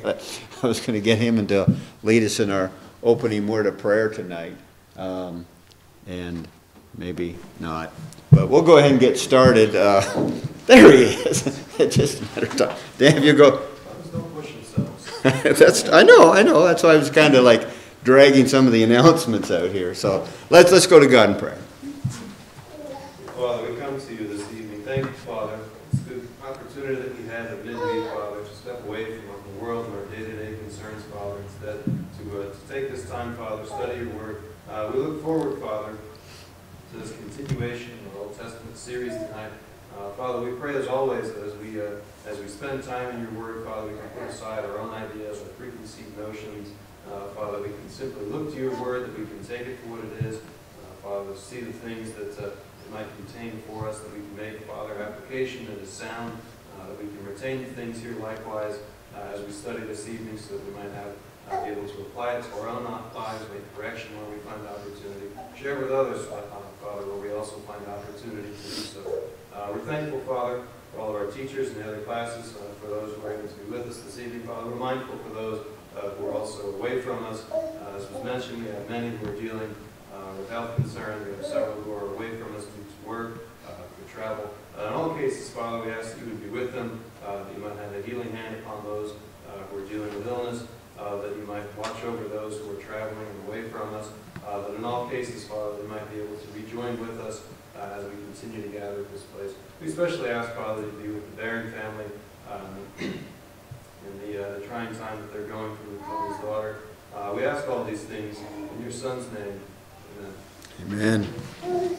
I was going to get him to lead us in our opening word of prayer tonight, and maybe not. But we'll go ahead and get started. There he is. It's just a matter of time. Dan, you go. Don't push themselves. I know. That's why I was kind of like dragging some of the announcements out here. So let's go to God in prayer. Father, we come to you this evening. Thank you, Father. It's a good opportunity that we had at midweek, Father, to step away from the world and our day-to-day concerns, Father, instead to take this time, Father, study your word. We look forward, Father, to this continuation of the Old Testament series tonight. Father, we pray as always that as we spend time in your word, Father, we can put aside our own ideas, our preconceived notions. Father, we can simply look to your word, that we can take it for what it is. Father, see the things that it might contain for us, that we can make, Father, application that is sound, that we can retain the things here likewise as we study this evening, so that we might be able to apply it to our own lives, make correction where we find opportunity, share with others, Father, where we also find opportunity to do so. We're thankful, Father, for all of our teachers and the other classes, for those who are able to be with us this evening. Father, we're mindful for those who are also away from us. As was mentioned, we have many who are dealing with health concerns. We have several who are away from us due to work, for travel. In all cases, Father, we ask that you would be with them, that you might have a healing hand upon those who are dealing with illness, that you might watch over those who are traveling and away from us, that in all cases, Father, they might be able to rejoin with us as we continue to gather at this place. We especially ask, Father, to be with the Barron family in the trying time that they're going through with Tony's daughter. We ask all these things in your Son's name. Amen. Amen.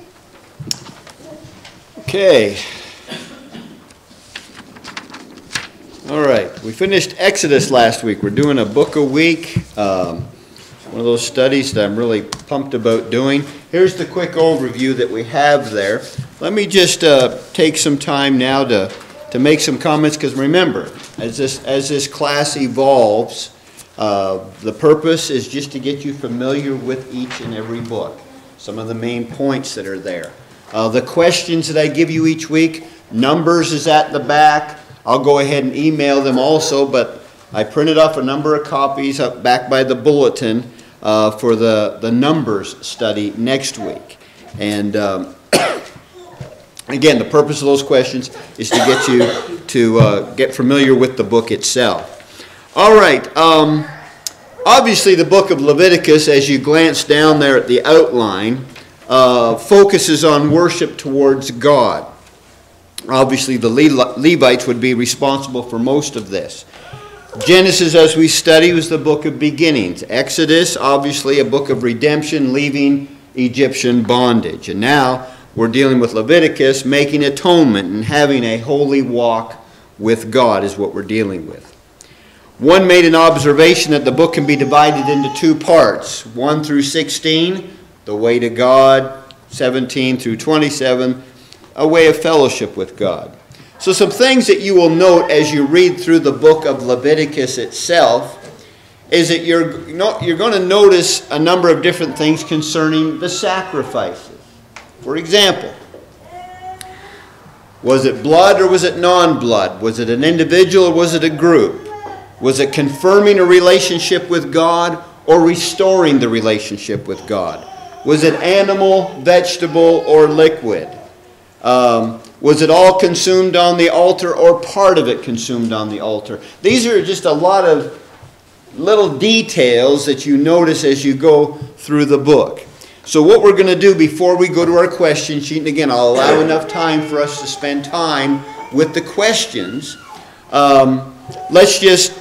Okay. All right. We finished Exodus last week. We're doing a book a week. One of those studies that I'm really pumped about doing. Here's the quick overview that we have there. Let me just take some time now to make some comments, because remember, as this class evolves, the purpose is just to get you familiar with each and every book. Some of the main points that are there. The questions that I give you each week, Numbers is at the back. I'll go ahead and email them also, but I printed off a number of copies up back by the bulletin for the Numbers study next week. And again, the purpose of those questions is to get you to get familiar with the book itself. All right. Obviously, the book of Leviticus, as you glance down there at the outline, focuses on worship towards God. Obviously, the Levites would be responsible for most of this. Genesis, as we study, was the book of beginnings. Exodus, obviously, a book of redemption, leaving Egyptian bondage. And now we're dealing with Leviticus, making atonement and having a holy walk with God is what we're dealing with. One made an observation that the book can be divided into two parts. 1 through 16, the way to God. 17 through 27, a way of fellowship with God. So some things that you will note as you read through the book of Leviticus itself is that you're going to notice a number of different things concerning the sacrifices. For example, was it blood or was it non-blood? Was it an individual or was it a group? Was it confirming a relationship with God or restoring the relationship with God? Was it animal, vegetable, or liquid? Was it all consumed on the altar or part of it consumed on the altar? These are just a lot of little details that you notice as you go through the book. So what we're going to do before we go to our question sheet, and again, I'll allow enough time for us to spend time with the questions. Let's just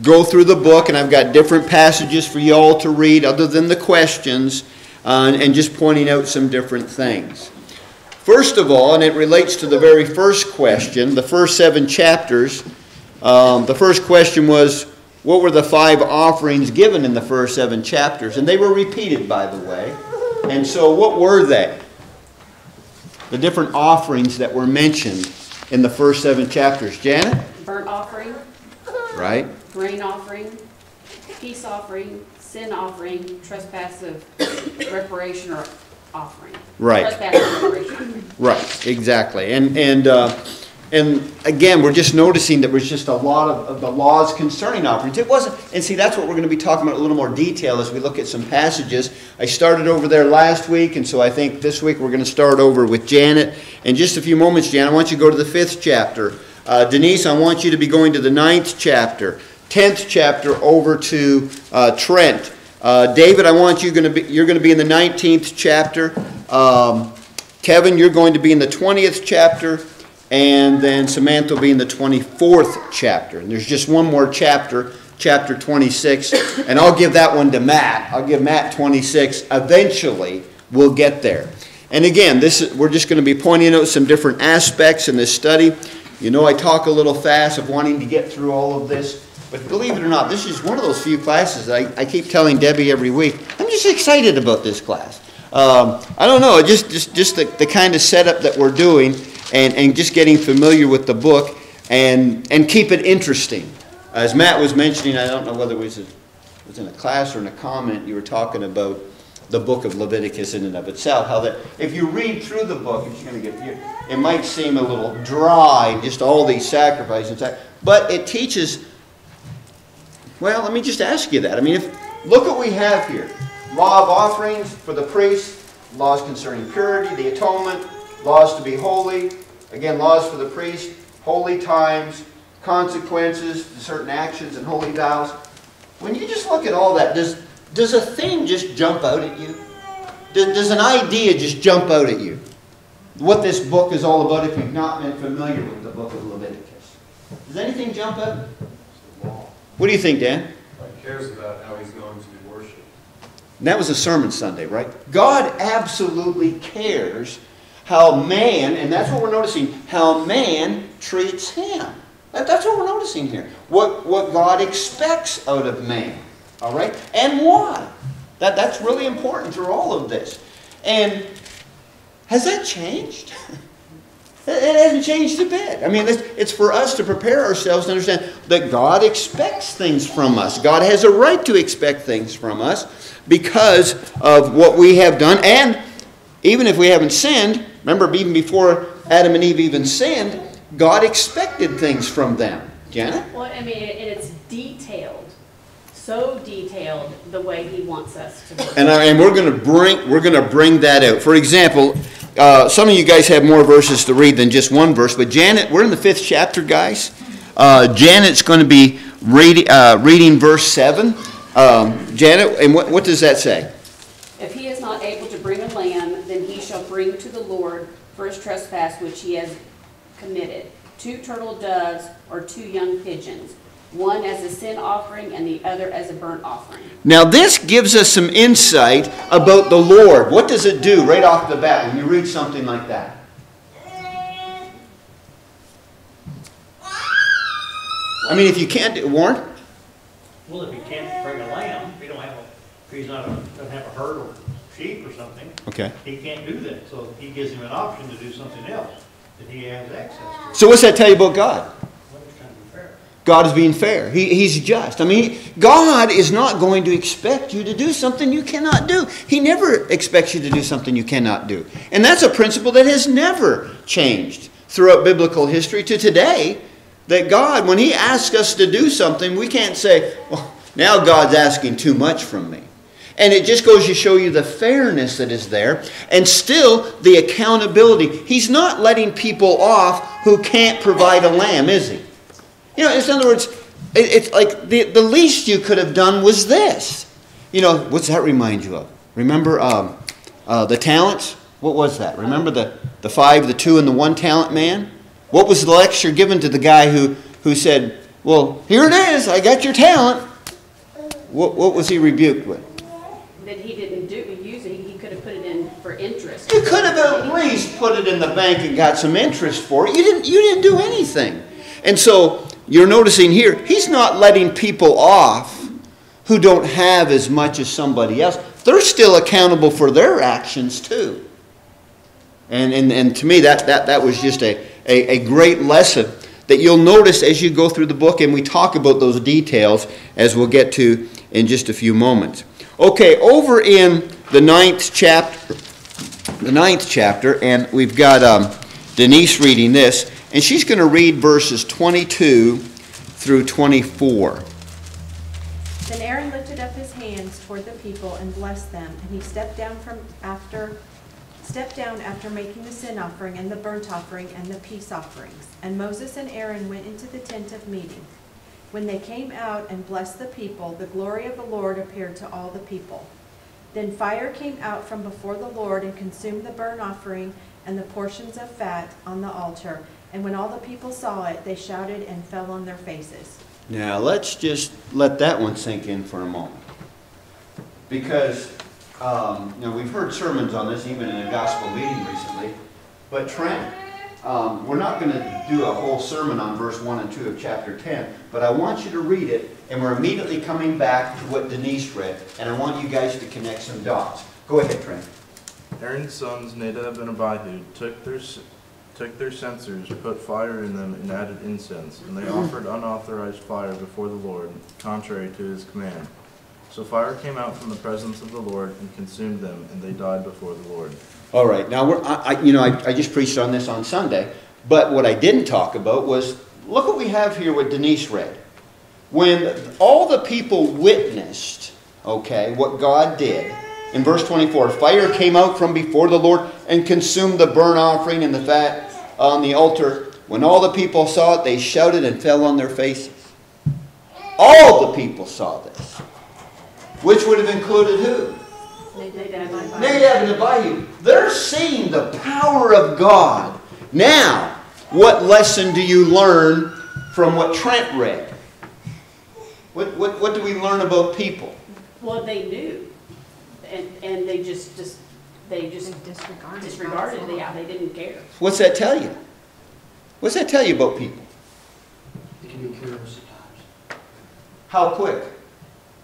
go through the book, and I've got different passages for you all to read other than the questions, and just pointing out some different things. First of all, and it relates to the very first question, the first 7 chapters, the first question was, what were the 5 offerings given in the first 7 chapters? And they were repeated, by the way. And so what were they? The different offerings that were mentioned in the first 7 chapters. Janet? Burnt offering. Right. Grain offering. Peace offering. Sin offering. Trespass of reparation or offering. Right. Trespass of reparation. Right, exactly. And And again, we're just noticing that there's just a lot of the laws concerning offerings. It wasn't, and see, that's what we're going to be talking about in a little more detail as we look at some passages. I started over there last week, and so I think this week we're going to start over with Janet. In just a few moments, Janet, I want you to go to the 5th chapter. Denise, I want you to be going to the 9th chapter. 10th chapter over to Trent. David, I want you're going to be in the 19th chapter. Kevin, you're going to be in the 20th chapter. And then Samantha will be in the 24th chapter. And there's just one more chapter, chapter 26. And I'll give that one to Matt. I'll give Matt 26. Eventually, we'll get there. And again, we're just going to be pointing out some different aspects in this study. You know, I talk a little fast of wanting to get through all of this. But believe it or not, this is one of those few classes that I keep telling Debbie every week, I'm just excited about this class. I don't know, just the kind of setup that we're doing. And just getting familiar with the book and keep it interesting. As Matt was mentioning, I don't know whether it was in a class or in a comment, you were talking about the book of Leviticus in and of itself. How that if you read through the book, it might seem a little dry, just all these sacrifices. But it teaches, well, let me just ask you that. I mean, look what we have here. Law of offerings for the priest, laws concerning purity, the atonement, laws to be holy, again, laws for the priest, holy times, consequences to certain actions and holy vows. When you just look at all that, does a theme just jump out at you? Does an idea just jump out at you? What this book is all about if you've not been familiar with the book of Leviticus. Does anything jump out? It's the law. What do you think, Dan? God cares about how he's going to be worshipped. And that was a sermon Sunday, right? God absolutely cares how man, and that's what we're noticing, how man treats him. That's what we're noticing here. What God expects out of man. All right? And why. That's really important through all of this. And has that changed? It hasn't changed a bit. I mean, it's for us to prepare ourselves to understand that God expects things from us. God has a right to expect things from us because of what we have done. And even if we haven't sinned, remember, even before Adam and Eve even sinned, God expected things from them. Janet? Well, I mean, it's detailed, so detailed the way He wants us to work. And we're going to bring that out. For example, some of you guys have more verses to read than just one verse, but Janet, we're in the 5th chapter, guys. Janet's going to be reading verse 7. Janet, and what does that say? If he is not able to bring a lamb, then he shall bring to the Lord for his trespass which he has committed 2 turtle doves or 2 young pigeons, one as a sin offering and the other as a burnt offering. Now this gives us some insight about the Lord. What does it do right off the bat when you read something like that? I mean, if you can't, Warren? Well, if he can't bring a lamb, if he's doesn't have a herd or sheep or something, okay, he can't do that. So he gives him an option to do something else that he has access to. So what's that tell you about God? Well, he's trying to be fair. God is being fair. He's just. I mean, God is not going to expect you to do something you cannot do. He never expects you to do something you cannot do. And that's a principle that has never changed throughout biblical history to today. That God, when He asks us to do something, we can't say, well, now God's asking too much from me. And it just goes to show you the fairness that is there. And still, the accountability. He's not letting people off who can't provide a lamb, is He? You know, in other words, it's like the least you could have done was this. You know, what's that remind you of? Remember the talents? What was that? Remember the 5, the 2, and the 1 talent man? What was the lecture given to the guy who said, well, here it is, I got your talent. What was he rebuked with? That he didn't use it. He could have put it in for interest. You could have at least put it in the bank and got some interest for it. You didn't do anything. And so you're noticing here, He's not letting people off who don't have as much as somebody else. They're still accountable for their actions too. And to me, that was just a great lesson that you'll notice as you go through the book, and we talk about those details as we'll get to in just a few moments. Okay, over in the 9th chapter, and we've got Denise reading this, And she's going to read verses 22 through 24. Then Aaron lifted up his hands toward the people and blessed them, and he stepped down after making the sin offering and the burnt offering and the peace offerings. And Moses and Aaron went into the tent of meeting. When they came out and blessed the people, the glory of the Lord appeared to all the people. Then fire came out from before the Lord and consumed the burnt offering and the portions of fat on the altar. And when all the people saw it, they shouted and fell on their faces. Now, let's just let that one sink in for a moment. Because, we've heard sermons on this, even in a gospel meeting recently. But Trent, we're not going to do a whole sermon on verse 1 and 2 of chapter 10. But I want you to read it, and we're immediately coming back to what Denise read. And I want you guys to connect some dots. Go ahead, Trent. Aaron's sons Nadab and Abihu took their censers, put fire in them, and added incense, and they offered unauthorized fire before the Lord, contrary to his command. So fire came out from the presence of the Lord and consumed them, and they died before the Lord. All right. Now, I just preached on this on Sunday, but what I didn't talk about was, look what we have here, what Denise read. When all the people witnessed, what God did, in verse 24, fire came out from before the Lord and consumed the burnt offering and the fat on the altar. When all the people saw it, they shouted and fell on their faces. All the people saw this. Which would have included who? Nadab and Abihu. They're seeing the power of God. Now, what lesson do you learn from what Trent read? What do we learn about people? Well, they knew. And they just disregarded it. Yeah, they didn't care. What's that tell you? What's that tell you about people? It can be careless at times. How quick?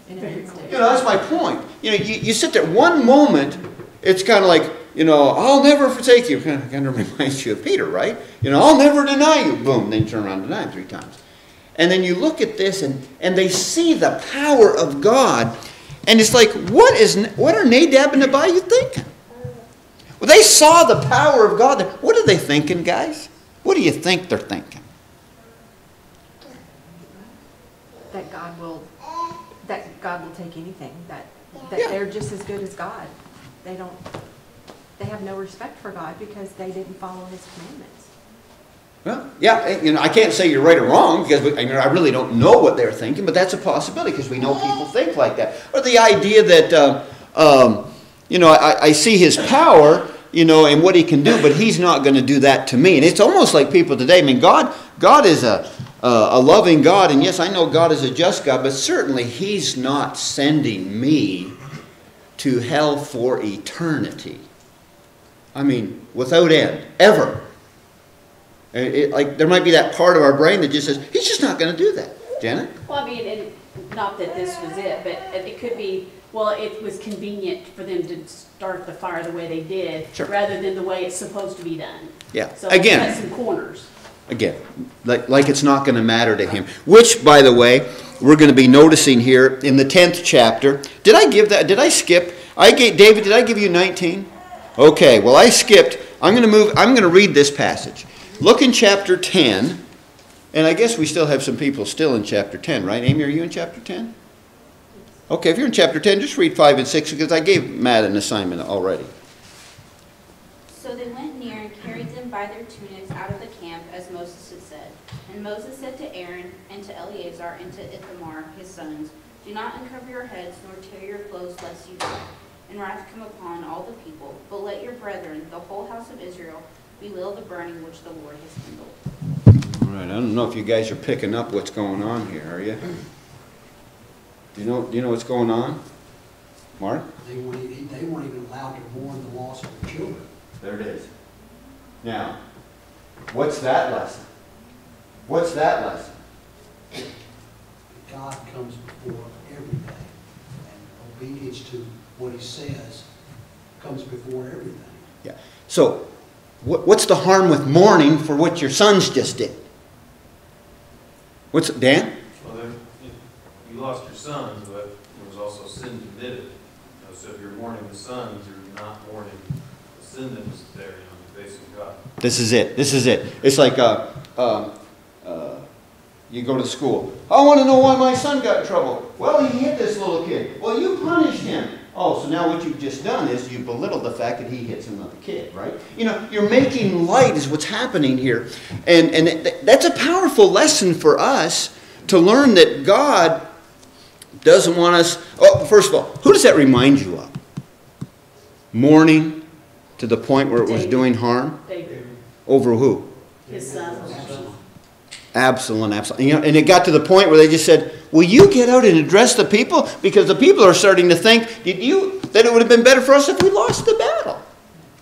Very quick. That's my point. You sit there one moment, it's kind of like, I'll never forsake you. Kind of reminds you of Peter, right? I'll never deny you. Boom, then you turn around and deny him 3 times. And then you look at this and they see the power of God. And it's like, what are Nadab and Abihu thinking? Well, they saw the power of God. What are they thinking, guys? What do you think they're thinking? That God will take anything. That Yeah. they're just as good as God. They have no respect for God because they didn't follow His commandments. Well, yeah, I can't say you're right or wrong because I really don't know what they're thinking, but that's a possibility because we know people think like that. Or the idea that, I see His power, and what He can do, but He's not going to do that to me. And it's almost like people today. I mean, God is a loving God, and yes, I know God is a just God, but certainly He's not sending me to hell for eternity. I mean, without end, ever. There might be that part of our brain that just says, He's just not going to do that. Janet? Well, I mean, and not that this was it, but it could be, it was convenient for them to start the fire the way they did, Sure. rather than the way it's supposed to be done. Yeah. So Again. cut some corners. Again, like it's not going to matter to him. Which, by the way, we're going to be noticing here in the 10th chapter. Did I give that? Did I skip? David, did I give you 19? Okay, well, I skipped. I'm going to read this passage. Look in chapter 10, and I guess we still have some people still in chapter 10, right? Amy, are you in chapter 10? Okay, if you're in chapter 10, just read 5 and 6, because I gave Matt an assignment already. So they went near and carried them by their tunics out of the camp, as Moses had said. And Moses said to Aaron and to Eleazar and to Ithamar, his sons, do not uncover your heads, nor tear your clothes, lest you die, and wrath come upon all the people. But let your brethren, the whole house of Israel, bewail the burning which the Lord has kindled. All right, I don't know if you guys are picking up what's going on here, are you? Do you know what's going on? Mark? They weren't even allowed to mourn the loss of their children. There it is. Now, what's that lesson? What's that lesson? God comes before everything, and obedience to what He says comes before everything. Yeah. So, what's the harm with mourning for what your sons just did? Dan? Well, you lost your sons, but there was also sin committed. So if you're mourning the sons, you're not mourning the sin that was there. facing God. This is it. This is it. It's like you go to school. I want to know why my son got in trouble. Well, he hit this little kid. Well, you punished him. Oh, so now what you've just done is you belittled the fact that he hits another kid, right? You know, you're making light is what's happening here. And that's a powerful lesson for us to learn that God doesn't want us... Oh, first of all, who does that remind you of? Mourning to the point where it was doing harm? David, Over who? his son. Absalom. You know, and it got to the point where they just said, will you get out and address the people? Because the people are starting to think that it would have been better for us if we lost the battle.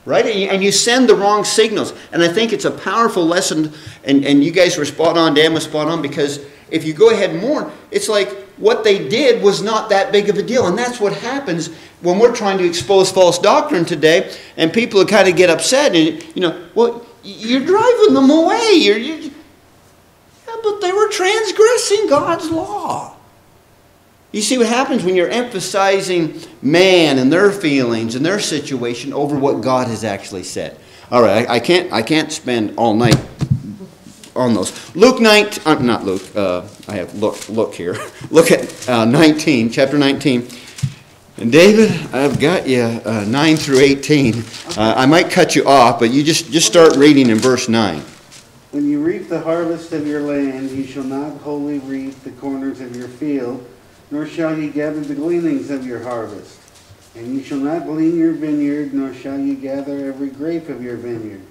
Right? And you send the wrong signals. And I think it's a powerful lesson. And you guys were spot on, Dan was spot on, because if you go ahead and mourn, it's like what they did was not that big of a deal. And that's what happens when we're trying to expose false doctrine today. And people kind of get upset. And, you know, well, you're driving them away. Yeah, but they were transgressing God's law. You see what happens when you're emphasizing man and their feelings and their situation over what God has actually said. All right, I can't spend all night on those. Luke 19, not Luke. I have look here. Look at 19, chapter 19. And David, I've got you 9 through 18. I might cut you off, but you just start reading in verse 9. When you reap the harvest of your land, you shall not wholly reap the corners of your field, nor shall ye gather the gleanings of your harvest. And you shall not glean your vineyard, nor shall ye gather every grape of your vineyard.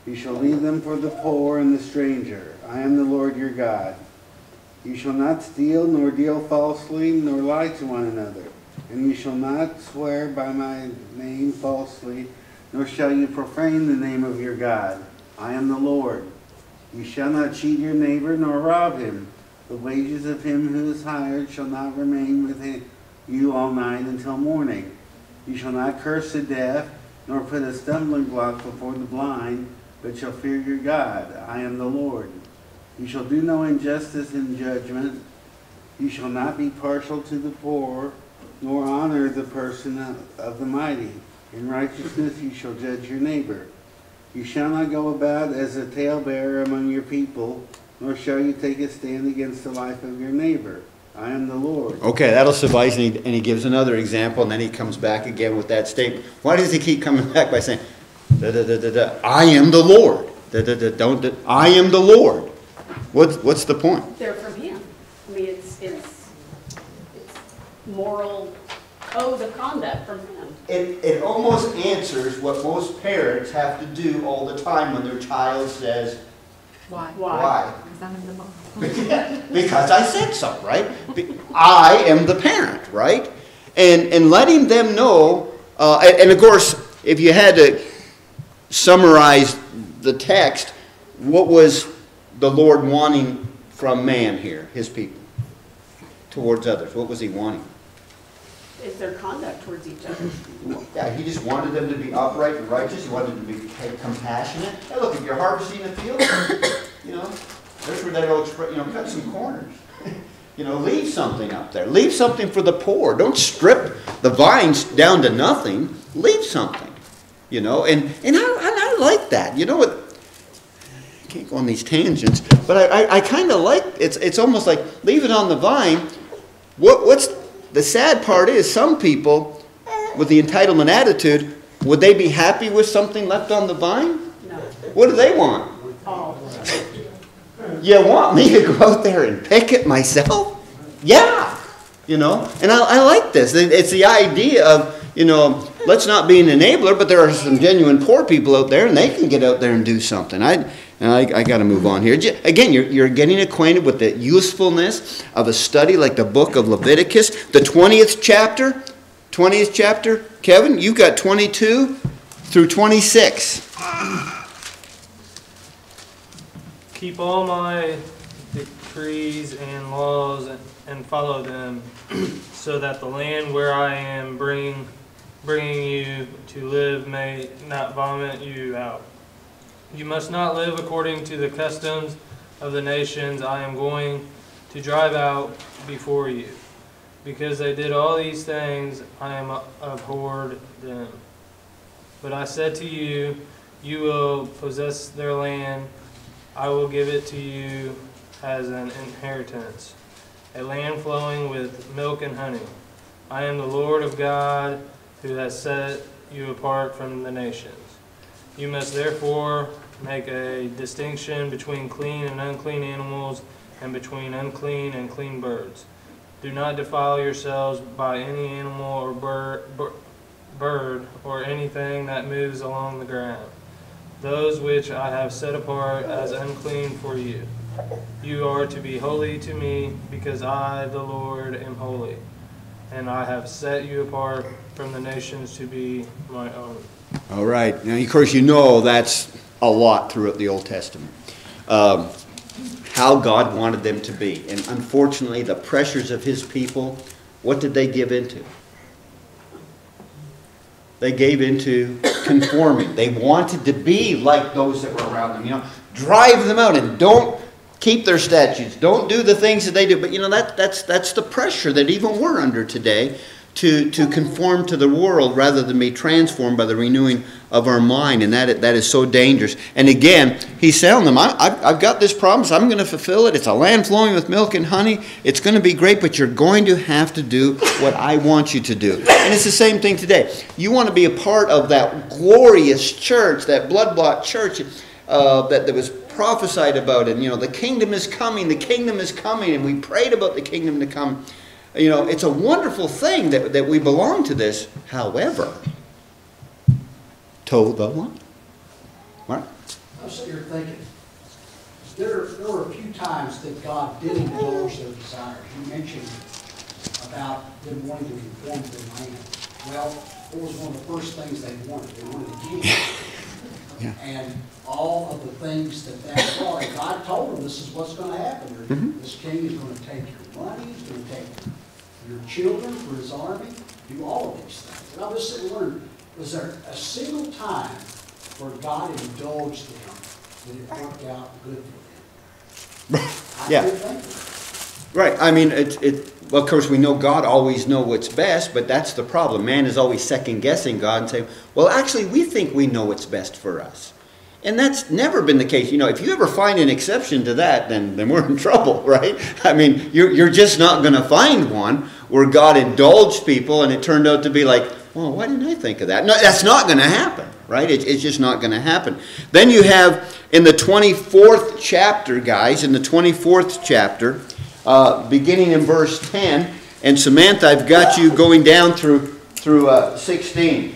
You shall leave them for the poor and the stranger. I am the Lord your God. You shall not steal, nor deal falsely, nor lie to one another. And you shall not swear by my name falsely, nor shall you profane the name of your God. I am the Lord. You shall not cheat your neighbor, nor rob him. The wages of him who is hired shall not remain with you all night until morning. You shall not curse the deaf, nor put a stumbling block before the blind, but shall fear your God. I am the Lord. You shall do no injustice in judgment. You shall not be partial to the poor, nor honor the person of the mighty. In righteousness you shall judge your neighbor. You shall not go about as a talebearer among your people, nor shall you take a stand against the life of your neighbor. I am the Lord. Okay, that'll suffice. And he gives another example, and then he comes back again with that statement. Why does he keep coming back by saying, I am the Lord? I am the Lord. What's the point? They're from him. I mean, it's moral code of conduct from him. It almost answers what most parents have to do all the time when their child says, Why? why? Because I'm the mom. Because I said so, right? I am the parent, right? And letting them know, and of course, if you had to summarize the text, what was the Lord wanting from man here, his people, towards others? What was he wanting? It's their conduct towards each other. Yeah, he just wanted them to be upright and righteous. He wanted them to be compassionate. Hey, look, if you're harvesting a field, you know, there's where that old expression, cut some corners. Leave something up there. Leave something for the poor. Don't strip the vines down to nothing. Leave something. And I like that. You know what? I can't go on these tangents, but I kind of like it's almost like leave it on the vine. What's the sad part is some people with the entitlement attitude, would they be happy with something left on the vine? No. What do they want? Oh. You want me to go out there and pick it myself? Yeah. And I like this. It's the idea of, let's not be an enabler, but there are some genuine poor people out there and they can get out there and do something. I got to move on here. Again, you're getting acquainted with the usefulness of a study like the book of Leviticus, the 20th chapter. 20th chapter. Kevin, you've got 22 through 26. Keep all my decrees and laws and follow them, so that the land where I am bringing you to live may not vomit you out. You must not live according to the customs of the nations I am going to drive out before you. Because they did all these things, I am abhorred them. But I said to you, You will possess their land. I will give it to you as an inheritance, a land flowing with milk and honey. I am the Lord of God who has set you apart from the nations. You must therefore make a distinction between clean and unclean animals and between unclean and clean birds. Do not defile yourselves by any animal or bird or anything that moves along the ground, those which I have set apart as unclean for you. You are to be holy to me, because I, the Lord, am holy, and I have set you apart from the nations to be my own. All right. Now, of course, you know that's a lot throughout the Old Testament. How God wanted them to be. And unfortunately, the pressures of his people, what did they give into? They gave into conforming. They wanted to be like those that were around them. You know, drive them out and don't keep their statutes. Don't do the things that they do. But you know, that's the pressure that even we're under today, to conform to the world rather than be transformed by the renewing of our mind. And that is so dangerous. And again, he's telling them, I've got this promise. I'm going to fulfill it. It's a land flowing with milk and honey. It's going to be great, but you're going to have to do what I want you to do. And it's the same thing today. You want to be a part of that glorious church, that blood-bought church that was prophesied about. And, you know, the kingdom is coming. The kingdom is coming. And we prayed about the kingdom to come. You know, it's a wonderful thing that we belong to this. However, toe the line. Right? I'm sitting here thinking, there were a few times that God did indulge their desires. You mentioned about them wanting to conform to the land. Well, it was one of the first things they wanted. They wanted a king. Yeah. And all of the things that brought. And God told them this is what's going to happen. Mm-hmm. This king is going to take your money. He's going to take your children for his army. Do all of these things. And I was sitting and wondering, was there a single time where God indulged them that it worked out good for them? Yeah. I couldn't think of it. Right. I mean, well, of course, we know God always knows what's best, but that's the problem. Man is always second-guessing God and saying, well, actually, we think we know what's best for us. And that's never been the case. You know, if you ever find an exception to that, then we're in trouble, right? I mean, you're just not going to find one where God indulged people and it turned out to be like, well, why didn't I think of that? No, that's not going to happen, right? It's just not going to happen. Then you have in the 24th chapter, guys, in the 24th chapter, beginning in verse 10, and Samantha, I've got you going down through 16.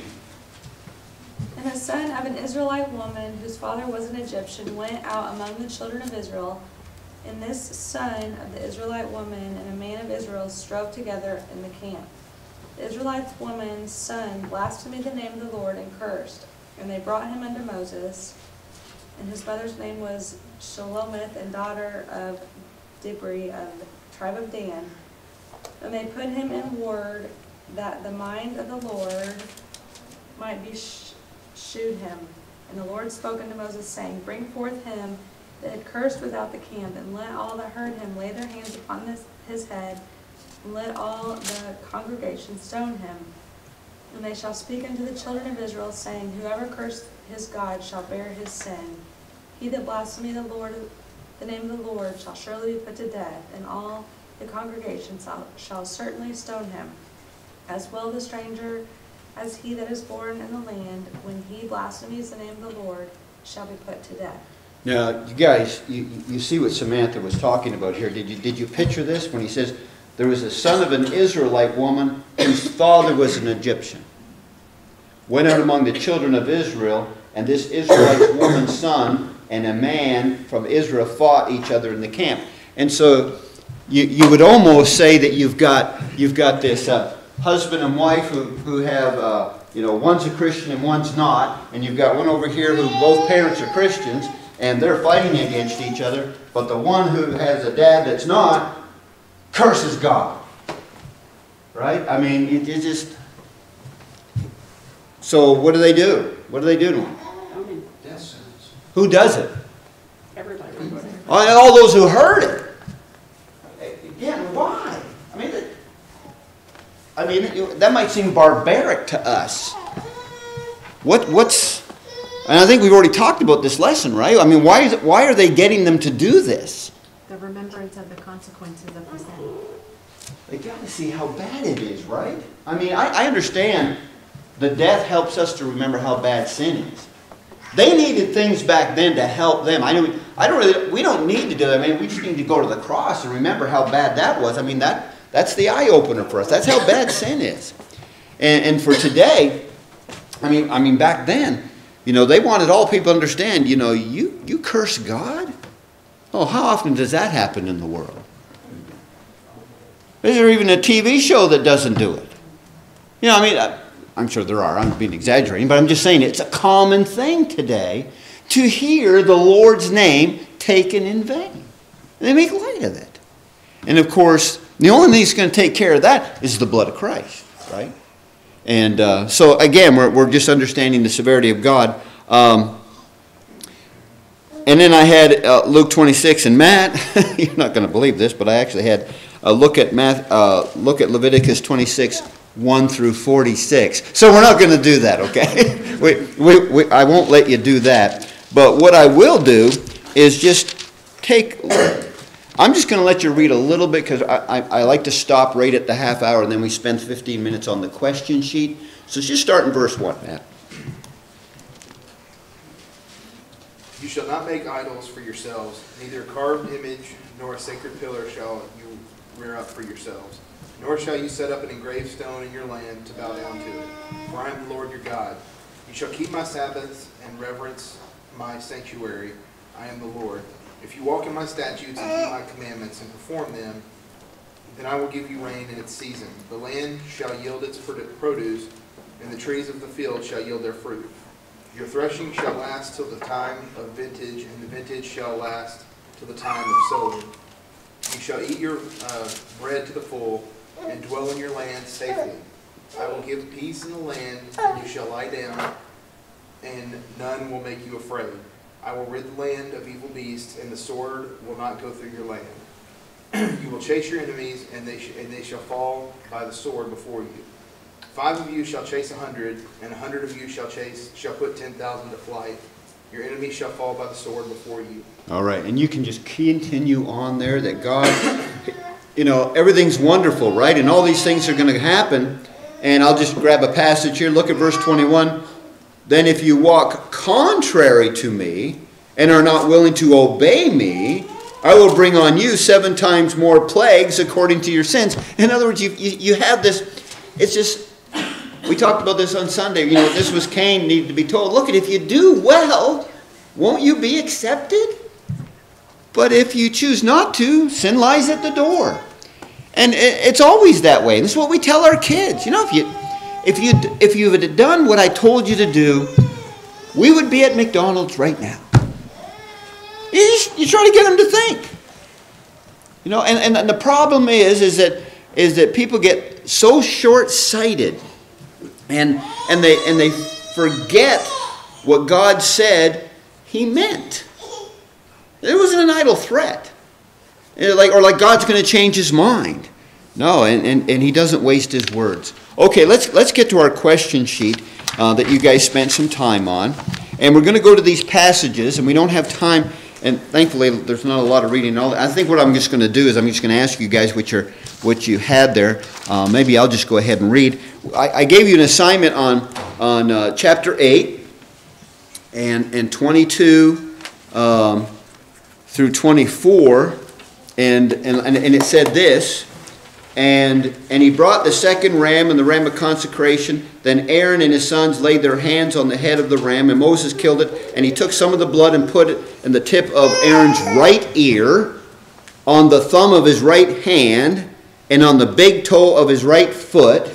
And the son of an Israelite woman, whose father was an Egyptian, went out among the children of Israel. And this son of the Israelite woman and a man of Israel strove together in the camp. The Israelite woman's son blasphemed the name of the Lord and cursed. And they brought him unto Moses. And his mother's name was Shelomith, and daughter of Dibri of the tribe of Dan. And they put him in ward that the mind of the Lord might be shewed him. And the Lord spoke unto Moses, saying, Bring forth him that had cursed without the camp, and let all that heard him lay their hands upon his head, and let all the congregation stone him. And they shall speak unto the children of Israel, saying, Whoever cursed his God shall bear his sin. He that blasphemeth the name of the Lord shall surely be put to death, and all the congregation shall certainly stone him, as well the stranger as he that is born in the land, when he blasphemes the name of the Lord, shall be put to death. Now, you guys, you see what Samantha was talking about here. Did you picture this when he says, there was a son of an Israelite woman whose father was an Egyptian. Went out among the children of Israel, and this Israelite woman's son and a man from Israel fought each other in the camp. And so you would almost say that you've got this husband and wife who have, one's a Christian and one's not. And you've got one over here who both parents are Christians, and they're fighting against each other. But the one who has a dad that's not curses God. Right? I mean, it just... So what do they do? What do they do to him? Death sentence. Who does it? Everybody. All those who heard it. Again, why? I mean, that might seem barbaric to us. What's And I think we've already talked about this lesson, right? I mean, why are they getting them to do this? The remembrance of the consequences of the sin. They got to see how bad it is, right? I mean, I understand the death helps us to remember how bad sin is. They needed things back then to help them. We don't need to do that. I mean, we just need to go to the cross and remember how bad that was. I mean, that's the eye-opener for us. That's how bad sin is. And for today, I mean, back then, they wanted all people to understand, you curse God? Oh, how often does that happen in the world? Is there even a TV show that doesn't do it? I'm sure there are. I'm being exaggerating, but I'm just saying it's a common thing today to hear the Lord's name taken in vain. And they make light of it. And of course, the only thing that's going to take care of that is the blood of Christ, right? And so again, we're just understanding the severity of God. And then I had Luke 26, and Matt, you're not going to believe this, but I actually had a look at Leviticus 26, 1 through 46. So we're not going to do that, okay? I won't let you do that. But what I will do is just I'm just going to let you read a little bit, because I like to stop right at the half hour, and then we spend 15 minutes on the question sheet. So just start in verse 1, Matt. You shall not make idols for yourselves, neither a carved image nor a sacred pillar shall you rear up for yourselves, nor shall you set up an engraved stone in your land to bow down to it. For I am the Lord your God. You shall keep my Sabbaths and reverence my sanctuary. I am the Lord. If you walk in my statutes and keep my commandments and perform them, then I will give you rain in its season. The land shall yield its produce, and the trees of the field shall yield their fruit. Your threshing shall last till the time of vintage, and the vintage shall last till the time of sowing. You shall eat your bread to the full, and dwell in your land safely. I will give peace in the land, and you shall lie down, and none will make you afraid. I will rid the land of evil beasts, and the sword will not go through your land. You will chase your enemies, and they shall fall by the sword before you. 5 of you shall chase 100, and 100 of you shall put 10,000 to flight. Your enemy shall fall by the sword before you. All right, and you can just continue on there that God, everything's wonderful, right? And all these things are going to happen. And I'll just grab a passage here. Look at verse 21. Then if you walk contrary to me and are not willing to obey me, I will bring on you 7 times more plagues according to your sins. In other words, you have this, it's just, we talked about this on Sunday. This was Cain needed to be told, look, if you do well, won't you be accepted? But if you choose not to, sin lies at the door. And it's always that way. And this is what we tell our kids. If you had done what I told you to do, we would be at McDonald's right now. You try to get them to think. And the problem is that people get so short-sighted. And they forget what God said He meant. It wasn't an idle threat. Like God's going to change His mind. No, and He doesn't waste His words. Okay, let's get to our question sheet that you guys spent some time on. And we're going to go to these passages, and we don't have time. And thankfully, there's not a lot of reading. I think what I'm just going to do is I'm just going to ask you guys what you had there. Maybe I'll just go ahead and read. I gave you an assignment on chapter 8 and 22 through 24, and it said this. And he brought the second ram and the ram of consecration. Then Aaron and his sons laid their hands on the head of the ram, and Moses killed it. And he took some of the blood and put it in the tip of Aaron's right ear, on the thumb of his right hand, and on the big toe of his right foot.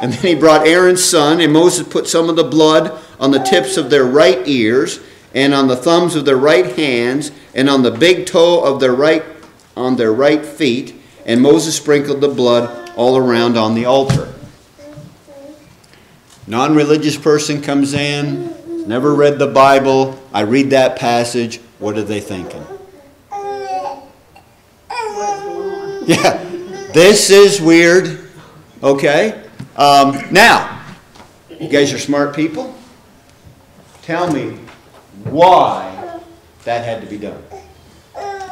And then he brought Aaron's son, and Moses put some of the blood on the tips of their right ears, and on the thumbs of their right hands, and on the big toe of their right feet. And Moses sprinkled the blood all around on the altar. Non-religious person comes in, never read the Bible. I read that passage. What are they thinking? Yeah, this is weird. Okay. Now, you guys are smart people. Tell me, why that had to be done.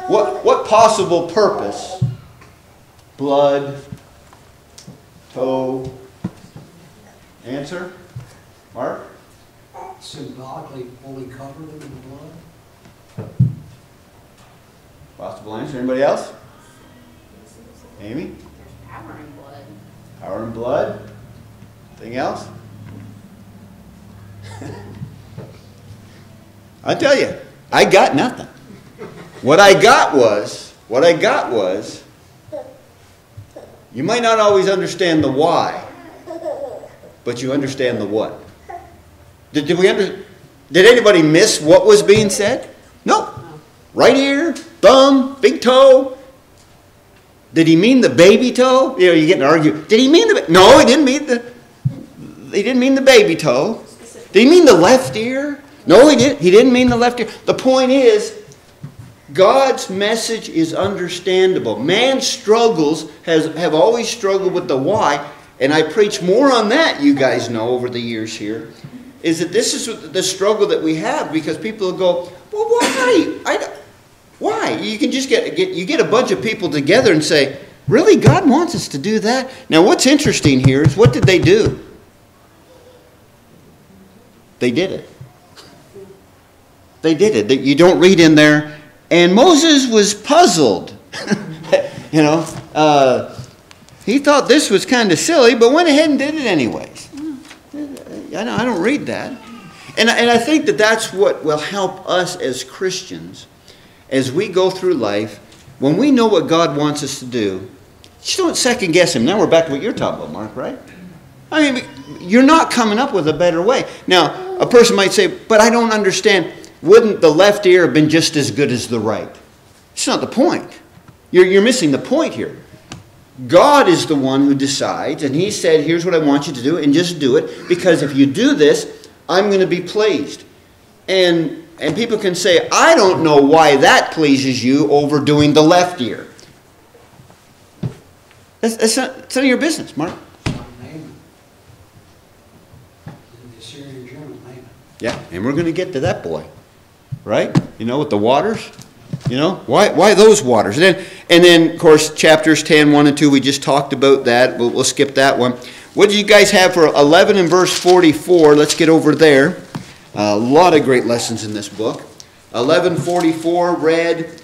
What possible purpose? Blood, toe. Answer? Mark? Symbolically fully covered them in blood. Possible answer. Anybody else? Amy? There's power in blood. Power in blood. Anything else? I tell you, I got nothing. What I got was, you might not always understand the why, but you understand the what. Did anybody miss what was being said? No. Right ear, thumb, big toe. Did he mean the baby toe? You know, you get an argument. Did he mean the? No, he didn't mean the. He didn't mean the baby toe. Did he mean the left ear? No, he didn't. He didn't mean the left ear. The point is, God's message is understandable. Man's struggles have always struggled with the why, and I preach more on that. You guys know over the years here, is that this is the struggle that we have because people will go, well, why? Why? You can just get a bunch of people together and say, really, God wants us to do that? Now, what's interesting here is what did they do? They did it. They did it. You don't read in there, and Moses was puzzled. You know, he thought this was kind of silly, but went ahead and did it anyways. I don't read that. And I think that that's what will help us as Christians as we go through life. When we know what God wants us to do, just don't second guess Him. Now we're back to what you're talking about, Mark, right? I mean, you're not coming up with a better way. Now, a person might say, but I don't understand. Wouldn't the left ear have been just as good as the right? It's not the point. You're missing the point here. God is the one who decides, and He said, here's what I want you to do, and just do it, because if you do this, I'm going to be pleased. And people can say, I don't know why that pleases you over doing the left ear. That's none of your business, Mark. Yeah, and we're going to get to that boy, right? You know, with the waters. You know, why those waters? And then, of course, chapters 10, 1 and 2, we just talked about that. We'll skip that one. What do you guys have for 11 and verse 44? Let's get over there. A lot of great lessons in this book. 11:44 read,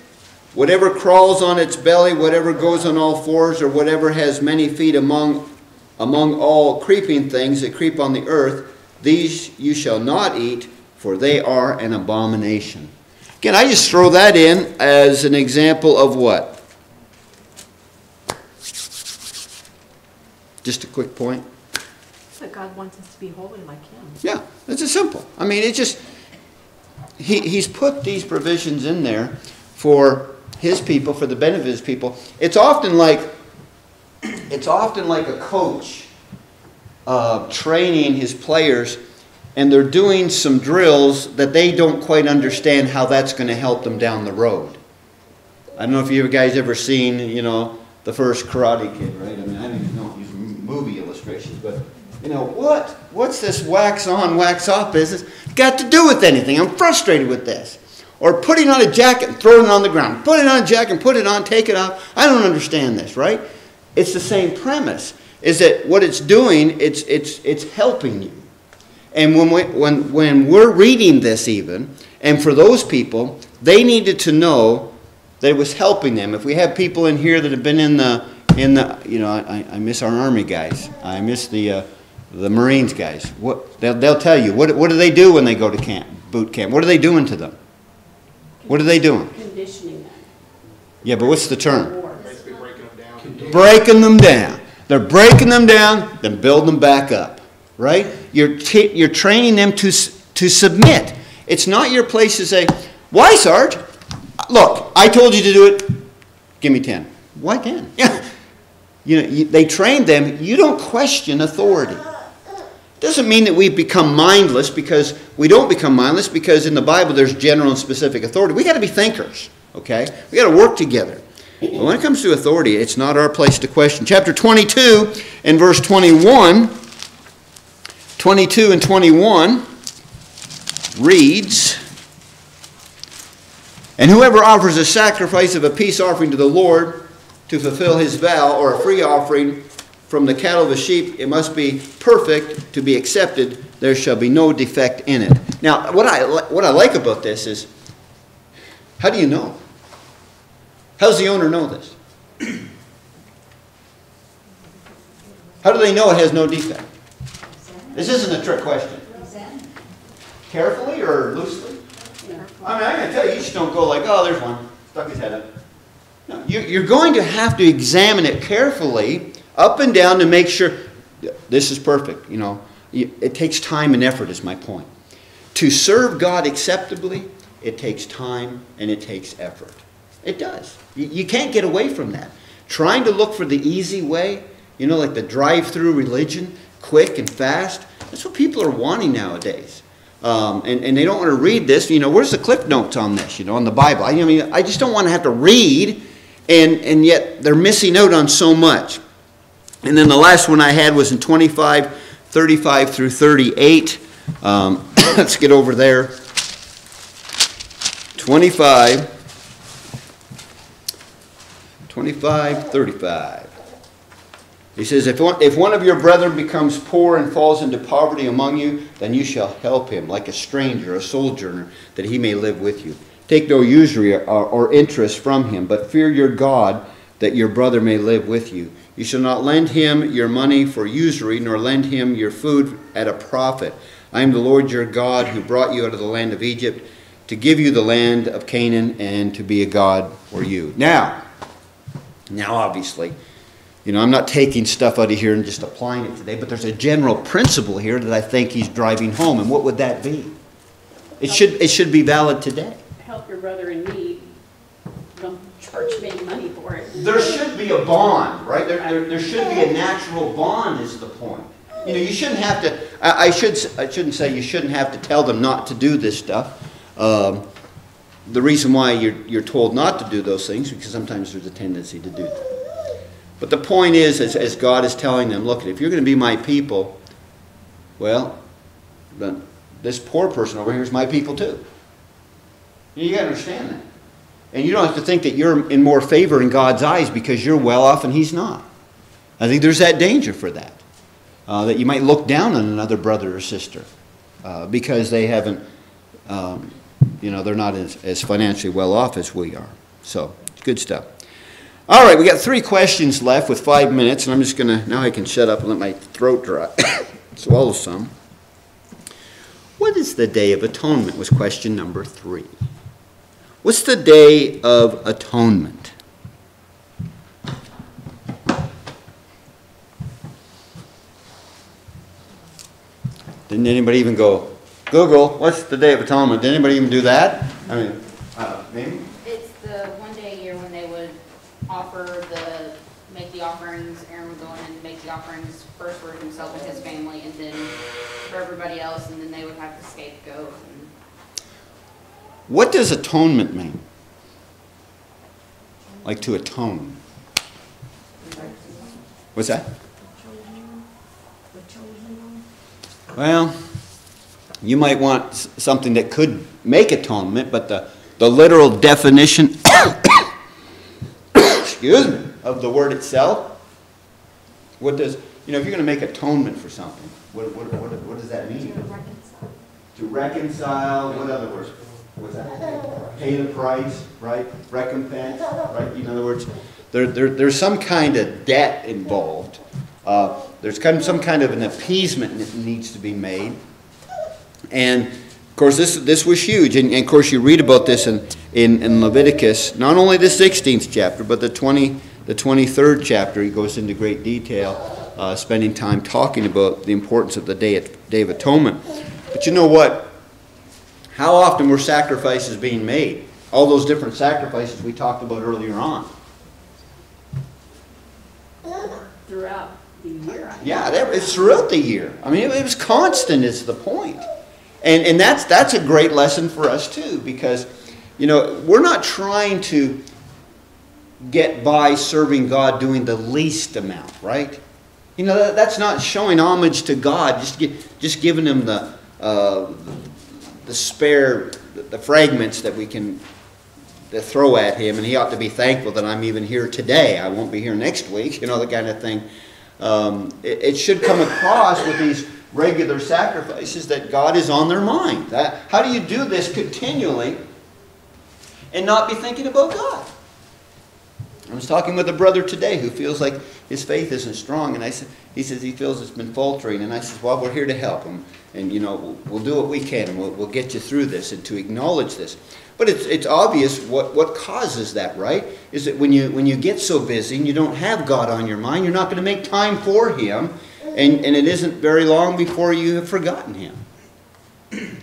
whatever crawls on its belly, whatever goes on all fours, or whatever has many feet among all creeping things that creep on the earth, these you shall not eat, for they are an abomination. Again, I just throw that in as an example of what? Just a quick point. But God wants us to be holy like Him. Yeah, it's just simple. I mean, it's just, He's put these provisions in there for His people, for the benefit of His people. It's often like a coach training his players, and they're doing some drills that they don't quite understand how that's going to help them down the road. I don't know if you guys ever seen, you know, the first Karate Kid, right? I mean, I don't even know if these movie illustrations, but, you know, what's this wax on, wax off business got to do with anything? I'm frustrated with this. Or putting on a jacket and throwing it on the ground. Put it on a jacket and put it on, take it off. I don't understand this, right? It's the same premise. Is that what it's doing, it's helping you. And when we're reading this even, and for those people, they needed to know that it was helping them. If we have people in here that have been in the you know, I miss our Army guys. I miss the Marines guys. What they'll tell you. What do they do when they go to boot camp? What are they doing to them? What are they doing? Conditioning them. Yeah, but what's the term? Basically breaking them down. Breaking them down. They're breaking them down, then building them back up. Right? You're training them to submit. It's not your place to say, why, Sarge? Look, I told you to do it. Give me 10. Why 10? Yeah. You know, they trained them. You don't question authority. Doesn't mean that we become mindless, because we don't become mindless, because in the Bible there's general and specific authority. We got to be thinkers. Okay? We got to work together. But when it comes to authority, it's not our place to question. Chapter 22 and verse 21. 22 and 21 reads, And whoever offers a sacrifice of a peace offering to the Lord to fulfill his vow, or a free offering from the cattle of a sheep, it must be perfect to be accepted. There shall be no defect in it. Now, what I like about this is, how do you know? How does the owner know this? How do they know it has no defect? This isn't a trick question. Carefully or loosely? I mean, I'm going to tell you, you just don't go like, oh, there's one. Stuck his head up. No, you're going to have to examine it carefully, up and down, to make sure this is perfect. You know, it takes time and effort, is my point. To serve God acceptably, it takes time and it takes effort. It does. You can't get away from that. Trying to look for the easy way, you know, like the drive-through religion, quick and fast, that's what people are wanting nowadays. And they don't want to read this. You know, where's the cliff notes on this, you know, on the Bible? I mean, I just don't want to have to read, and yet they're missing out on so much. And then the last one I had was in 25, 35 through 38. Let's get over there. 25, 35. He says, if one of your brethren becomes poor and falls into poverty among you, then you shall help him, like a stranger, a sojourner, that he may live with you. Take no usury or interest from him, but fear your God, that your brother may live with you. You shall not lend him your money for usury, nor lend him your food at a profit. I am the Lord your God, who brought you out of the land of Egypt, to give you the land of Canaan, and to be a God for you. Now obviously, you know, I'm not taking stuff out of here and just applying it today, but there's a general principle here that I think he's driving home. And what would that be? It should be valid today. Help your brother in need. Don't charge him any money for it. There should be a bond, right? There should be a natural bond, is the point. You know, you shouldn't have to, I shouldn't say you shouldn't have to tell them not to do this stuff. The reason why you're told not to do those things, because sometimes there's a tendency to do that. But the point is, as God is telling them, look, if you're going to be my people, well, then this poor person over here is my people too. You got to understand that. And you don't have to think that you're in more favor in God's eyes because you're well off and he's not. I think there's that danger for that. That you might look down on another brother or sister because they haven't, you know, they're not as financially well off as we are. So, it's good stuff. All right, we got 3 questions left with 5 minutes, and I'm just going to, now I can shut up and let my throat dry, swallow some. What is the Day of Atonement was question number 3. What's the Day of Atonement? Didn't anybody even go, Google, what's the Day of Atonement? Did anybody even do that? I mean, maybe? It's the one day a year when they would make the offerings. Aaron would go in and make the offerings first for himself and his family, and then for everybody else, and then they would have the scapegoat. What does atonement mean? Like to atone. What's that? Well, you might want something that could make atonement, but the literal definition excuse me, of the word itself, what does, you know, if you're going to make atonement for something, what does that mean? To reconcile, what other words? What's that? Pay the price, right? Recompense, right? In other words, there's some kind of debt involved. There's some kind of an appeasement that needs to be made. And, of course, this was huge. And, of course, you read about this in Leviticus, not only the 16th chapter, but the 23rd chapter. He goes into great detail, spending time talking about the importance of the Day of Atonement. But you know what? How often were sacrifices being made? All those different sacrifices we talked about earlier on. Throughout the year. Yeah, it's throughout the year. I mean, it was constant is the point. And that's a great lesson for us too, because, you know, we're not trying to get by serving God doing the least amount, right? You know, that's not showing homage to God, just giving Him the spare, the fragments that we can to throw at him, and he ought to be thankful that I'm even here today. I won't be here next week, the kind of thing. It should come across with these regular sacrifices that God is on their mind. How do you do this continually and not be thinking about God? I was talking with a brother today who feels like his faith isn't strong, and he says he feels it's been faltering, and I said, well, we're here to help him, and we'll do what we can, and we'll get you through this, and to acknowledge this. But it's obvious what causes that, right? Is that when you get so busy and you don't have God on your mind, you're not going to make time for Him, and it isn't very long before you have forgotten Him.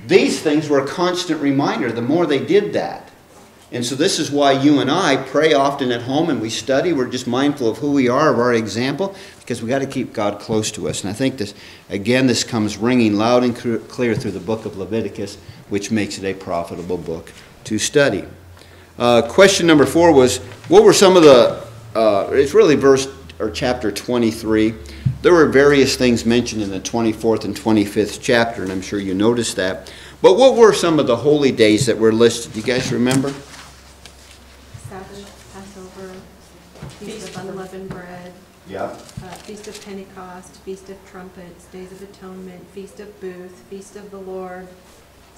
These things were a constant reminder the more they did that. And so this is why you and I pray often at home and we study. We're just mindful of who we are, of our example, because we've got to keep God close to us. And I think this comes ringing loud and clear through the book of Leviticus, which makes it a profitable book to study. Question number 4 was, what were some of it's really chapter 23. There were various things mentioned in the 24th and 25th chapter, and I'm sure you noticed that. But what were some of the holy days that were listed? Do you guys remember? Sabbath, Passover, Feast of Unleavened Bread. Yeah. Feast of Pentecost, Feast of Trumpets, Days of Atonement, Feast of Booth, Feast of the Lord,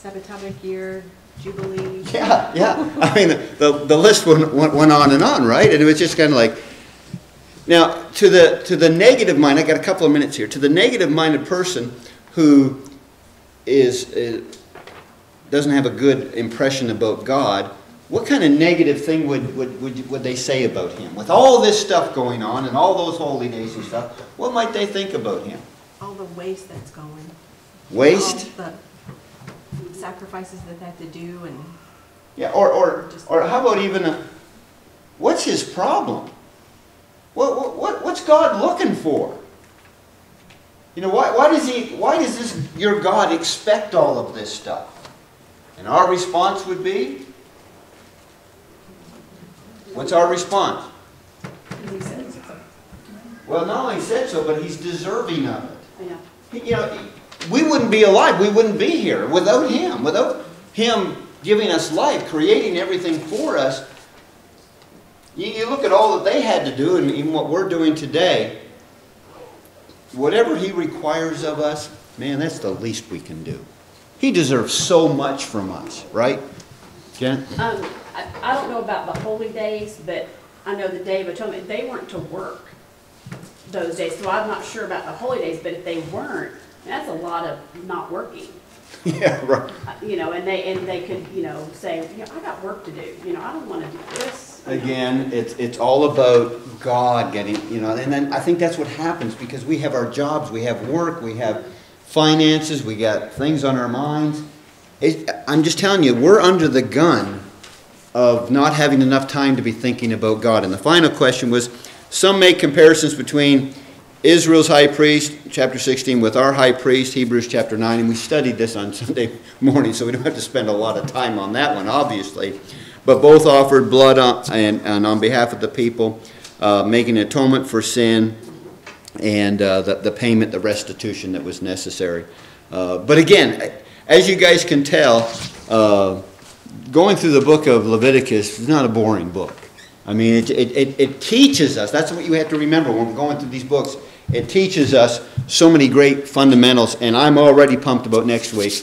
Sabbatic Year, Jubilee. Yeah. I mean, the list went on and on, right? And it was just kind of like... Now, to the negative mind, I got a couple of minutes here. To the negative-minded person who doesn't have a good impression about God, what kind of negative thing would they say about Him? With all this stuff going on and all those holy days and stuff, what might they think about Him? All the waste that's going. Waste? All the sacrifices that they have to do and... Yeah, or how about even what's His problem? What's God looking for? Why does your God expect all of this stuff? And our response would be, what's our response? Well, not only said so, but He's deserving of it. Yeah. We wouldn't be alive. We wouldn't be here without Him. Without Him giving us life, creating everything for us. You look at all that they had to do and even what we're doing today. Whatever He requires of us, man, that's the least we can do. He deserves so much from us, right? Jen? I don't know about the holy days, but I know the Day of Atonement, they weren't to work those days. So I'm not sure about the holy days, but if they weren't, that's a lot of not working. Yeah, right. And they could, say, I got work to do. I don't want to do this. Again, it's all about God getting, and then I think that's what happens because we have our jobs, we have work, we have finances, we got things on our minds. I'm just telling you, we're under the gun of not having enough time to be thinking about God. And the final question was, some make comparisons between Israel's high priest, chapter 16, with our high priest, Hebrews chapter 9, and we studied this on Sunday morning, so we don't have to spend a lot of time on that one, obviously. But both offered blood on behalf of the people, making atonement for sin, and the payment, the restitution that was necessary. But again, as you guys can tell, going through the book of Leviticus is not a boring book. I mean, it teaches us. That's what you have to remember when we're going through these books. It teaches us so many great fundamentals, and I'm already pumped about next week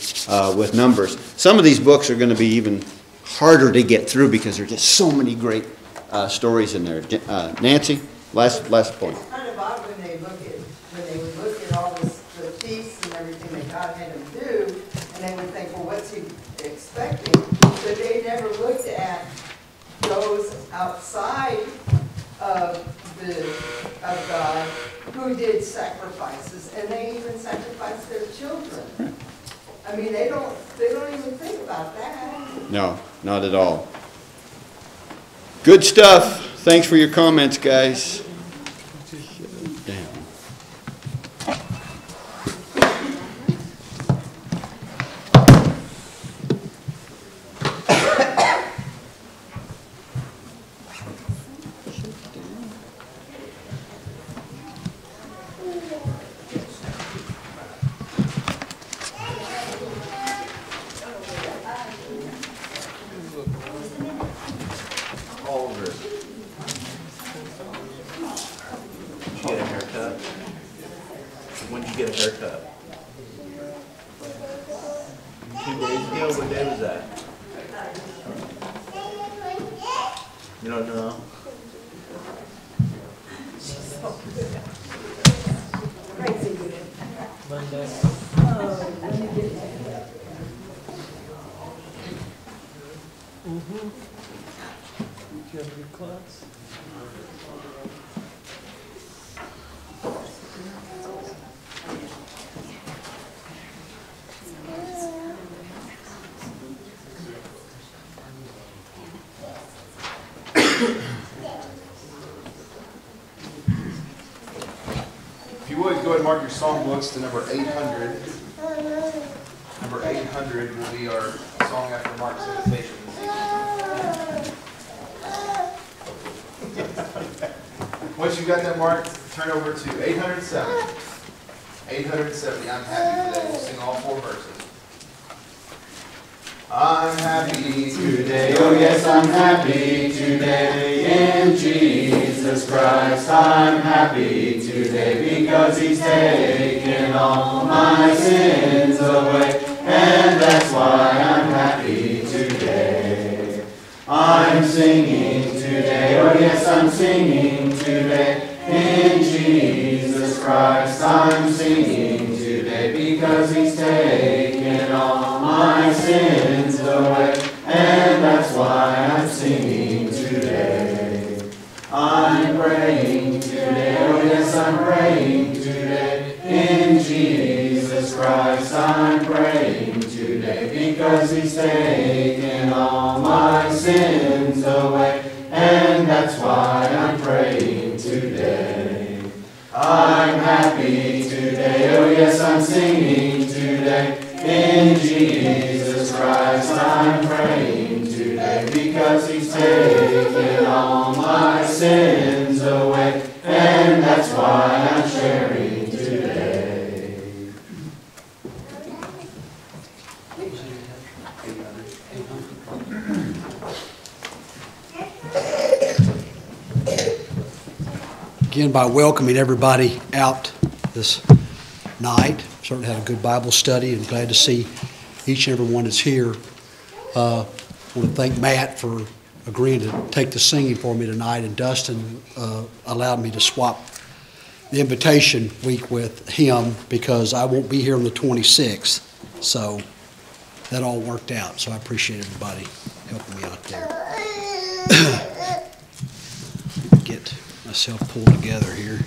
with Numbers. Some of these books are going to be even harder to get through because there are just so many great stories in there. Nancy, last point. It's kind of odd when they would look at all the feasts and everything that God had them do, and they would think, well, what's He expecting? But they never looked at those outside of God who did sacrifices, and they even sacrificed their children. I mean, they don't even think about that. No, not at all. Good stuff. Thanks for your comments, guys. Damn. when did you get a haircut? 2 days ago? What day was that? You don't know? Monday. Do you have your class? If you would, go ahead and mark your song books to number 800. Number 800 will be our song after Mark's invitation. Once you've got that marked, turn over to 870. 870, I'm happy today. We'll sing all 4 verses. I'm happy today, oh yes, I'm happy today in Jesus Christ. I'm happy today because He's taken all my sins away, and that's why I'm happy today. I'm singing today, oh yes, I'm singing today in Jesus Christ. I'm singing today because He's taken all my sins away, and that's why I'm singing today. I'm praying today, oh yes, I'm praying today in Jesus Christ. I'm praying today because He's taken all my sins away, and that's why I'm praying today. I'm happy today, oh yes, I'm singing today in Jesus Christ. I'm praying today because He's taken all my sins away, and that's why I'm sharing today. Again, by welcoming everybody out this night. Certainly had a good Bible study and glad to see each and every one that's here. I want to thank Matt for agreeing to take the singing for me tonight, and Dustin allowed me to swap the invitation week with him because I won't be here on the 26th. So that all worked out. So I appreciate everybody helping me out there. Get myself pulled together here.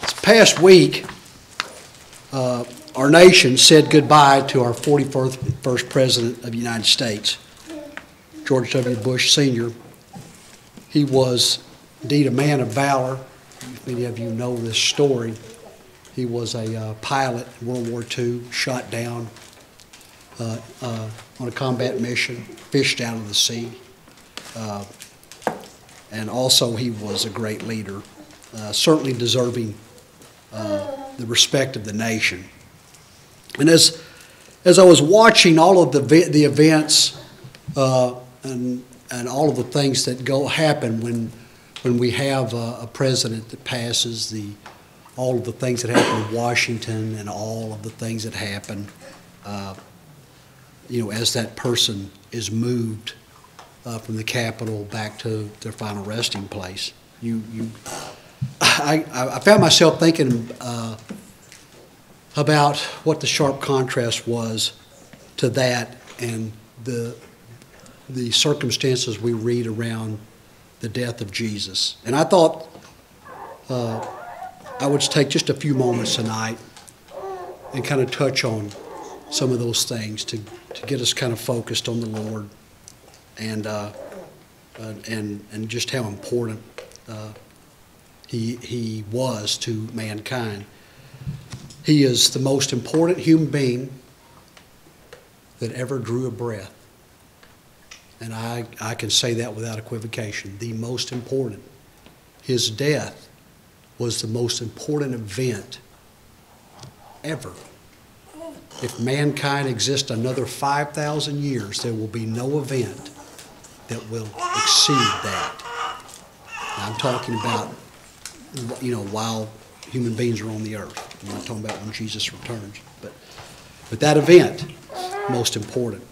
This past week, our nation said goodbye to our 41st President of the United States, George W. Bush Sr. He was indeed a man of valor. Many of you know this story. He was a pilot in World War II, shot down on a combat mission, fished out of the sea. And also he was a great leader, certainly deserving the respect of the nation. And as I was watching all of the events and all of the things that happen when we have a president that passes, all of the things that happen in Washington and all of the things that happen, as that person is moved from the Capitol back to their final resting place. I found myself thinking about what the sharp contrast was to that and the circumstances we read around the death of Jesus. And I thought I would take just a few moments tonight and kind of touch on some of those things to get us kind of focused on the Lord and just how important he was to mankind. He is the most important human being that ever drew a breath. And I can say that without equivocation. The most important. His death was the most important event ever. If mankind exists another 5,000 years, there will be no event that will exceed that. Now, I'm talking about, while human beings are on the earth. I'm not talking about when Jesus returns. But that event, most important.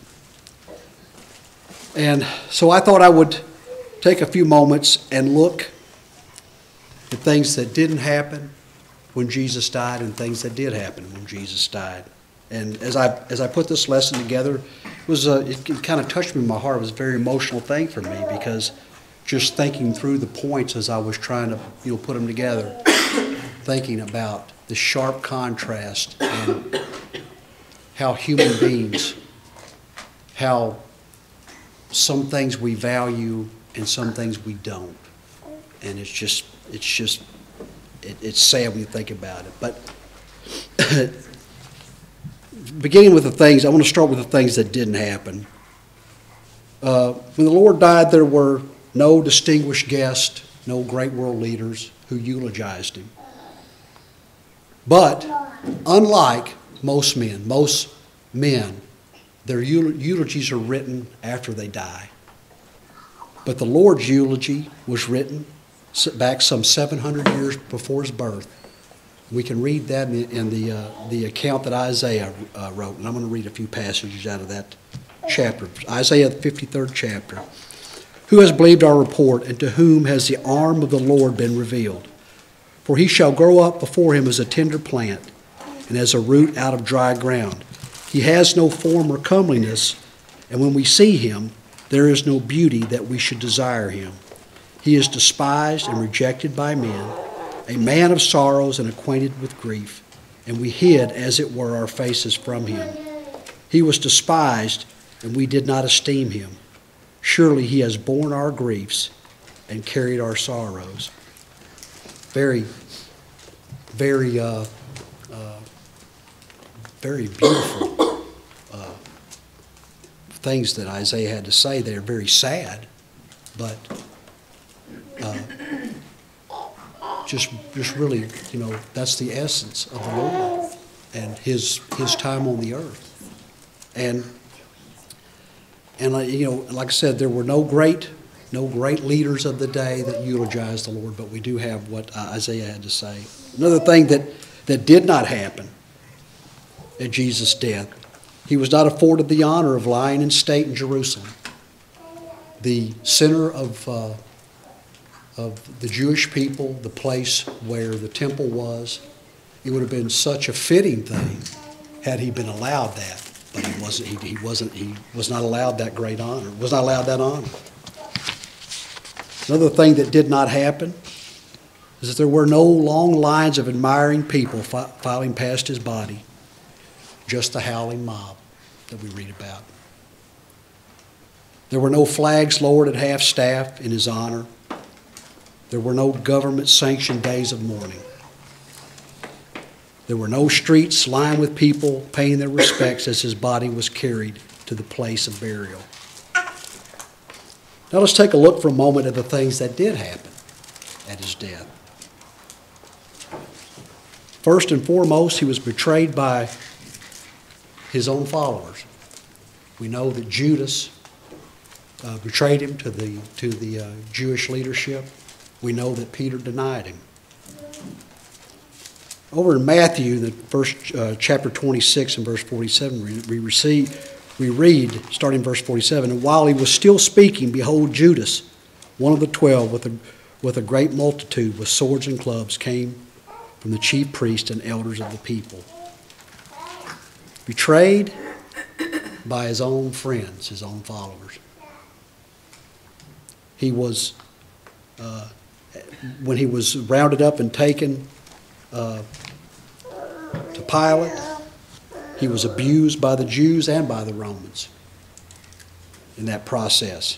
And so I thought I would take a few moments and look at things that didn't happen when Jesus died and things that did happen when Jesus died. And as I put this lesson together, it kind of touched me in my heart. It was a very emotional thing for me, because just thinking through the points as I was trying to put them together, thinking about the sharp contrast and how human beings, how some things we value and some things we don't. And it's sad when you think about it. But beginning with the things, I want to start with the things that didn't happen. When the Lord died, there were no distinguished guests, no great world leaders who eulogized him. But unlike most men, their eulogies are written after they die. But the Lord's eulogy was written back some 700 years before his birth. We can read that in the account that Isaiah wrote, and I'm going to read a few passages out of that chapter. Isaiah, the 53rd chapter. Who has believed our report, and to whom has the arm of the Lord been revealed? For he shall grow up before him as a tender plant, and as a root out of dry ground. He has no form or comeliness, and when we see him, there is no beauty that we should desire him. He is despised and rejected by men, a man of sorrows and acquainted with grief, and we hid, as it were, our faces from him. He was despised, and we did not esteem him. Surely he has borne our griefs and carried our sorrows. Very, very, very beautiful things that Isaiah had to say. They're very sad, but just really, that's the essence of the Lord and his time on the earth. And like I said, there were no great leaders of the day that eulogized the Lord, but we do have what Isaiah had to say. Another thing that did not happen at Jesus' death, he was not afforded the honor of lying in state in Jerusalem, the center of the Jewish people, the place where the temple was. It would have been such a fitting thing had he been allowed that, but he wasn't. He was not allowed that great honor. Was not allowed that honor. Another thing that did not happen is that there were no long lines of admiring people filing past his body, just the howling mob that we read about. There were no flags lowered at half-staff in his honor. There were no government-sanctioned days of mourning. There were no streets lined with people paying their respects as his body was carried to the place of burial. Now let's take a look for a moment at the things that did happen at his death. First and foremost, he was betrayed by his own followers. We know that Judas betrayed him to the Jewish leadership. We know that Peter denied him. Over in Matthew, the first chapter 26 and verse 47, we read, starting verse 47, and while he was still speaking, behold, Judas, one of the 12, with a great multitude, with swords and clubs, came from the chief priests and elders of the people. Betrayed by his own friends, his own followers. He was, when he was rounded up and taken to Pilate, he was abused by the Jews and by the Romans in that process.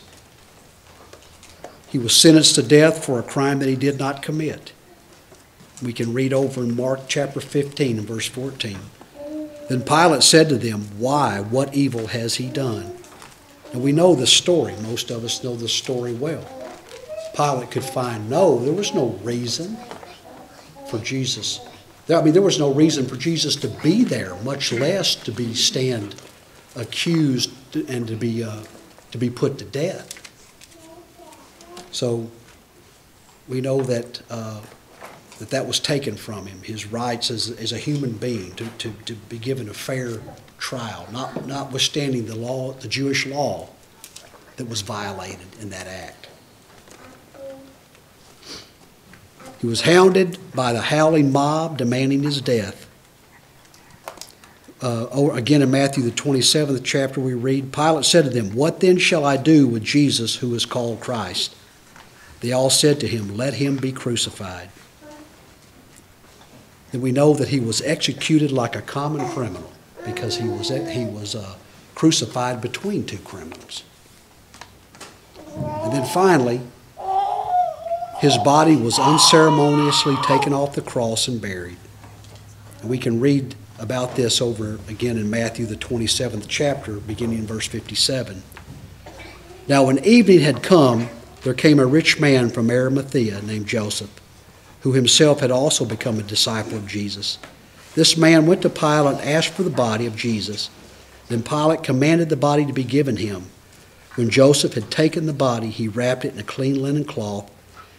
He was sentenced to death for a crime that he did not commit. We can read over in Mark chapter 15 and verse 14. Then Pilate said to them, "Why? What evil has he done?" And we know the story. Most of us know the story well. Pilate could find there was no reason for Jesus. There was no reason for Jesus to be there, much less to stand accused and to be put to death. So we know that that was taken from him, his rights as a human being to be given a fair trial, notwithstanding the law, the Jewish law that was violated in that act. He was hounded by the howling mob demanding his death. Again in Matthew the 27th chapter we read, Pilate said to them, "What then shall I do with Jesus who is called Christ?" They all said to him, "Let him be crucified." Then we know that he was executed like a common criminal because he was crucified between two criminals. And then finally, his body was unceremoniously taken off the cross and buried. And we can read about this over again in Matthew the 27th chapter, beginning in verse 57. Now when evening had come, there came a rich man from Arimathea named Joseph, who himself had also become a disciple of Jesus. This man went to Pilate and asked for the body of Jesus. Then Pilate commanded the body to be given him. When Joseph had taken the body, he wrapped it in a clean linen cloth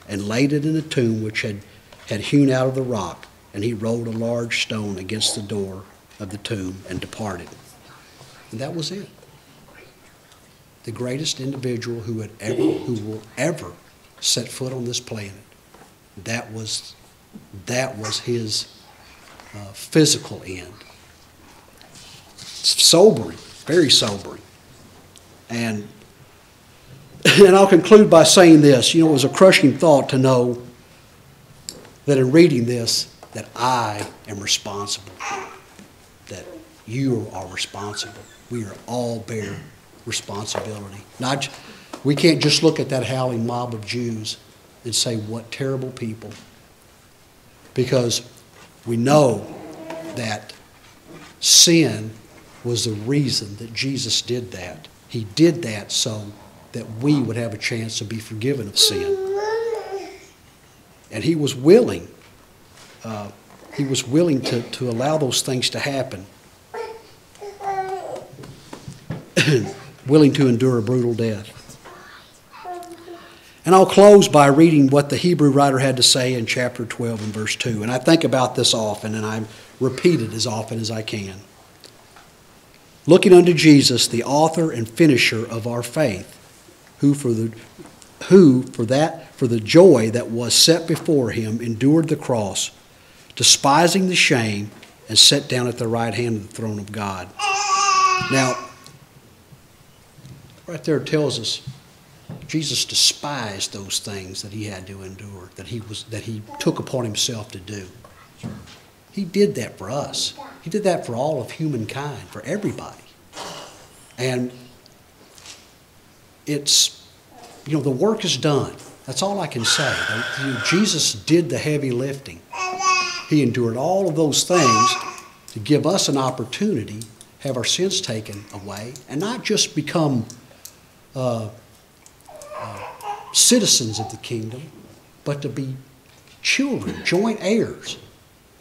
and laid it in a tomb which had hewn out of the rock. And he rolled a large stone against the door of the tomb and departed. And that was it. The greatest individual who will ever set foot on this planet. That was his physical end. It's sobering, very sobering. And I'll conclude by saying this. You know, it was a crushing thought to know that in reading this, that I am responsible, that you are responsible. We are all bear responsibility. We can't just look at that howling mob of Jews and say, what terrible people. Because we know that sin was the reason that Jesus did that. He did that so that we would have a chance to be forgiven of sin. And he was willing. He was willing to allow those things to happen. Willing to endure a brutal death. And I'll close by reading what the Hebrew writer had to say in chapter 12 and verse 2. And I think about this often, and I repeat it as often as I can. Looking unto Jesus, the author and finisher of our faith, who for the joy that was set before him endured the cross, despising the shame, and sat down at the right hand of the throne of God. Now, right there it tells us Jesus despised those things that he had to endure, that he took upon himself to do. He did that for us. He did that for all of humankind, for everybody. And it's, the work is done. That's all I can say. Jesus did the heavy lifting. He endured all of those things to give us an opportunity, have our sins taken away, and not just become citizens of the kingdom, but to be children, joint heirs.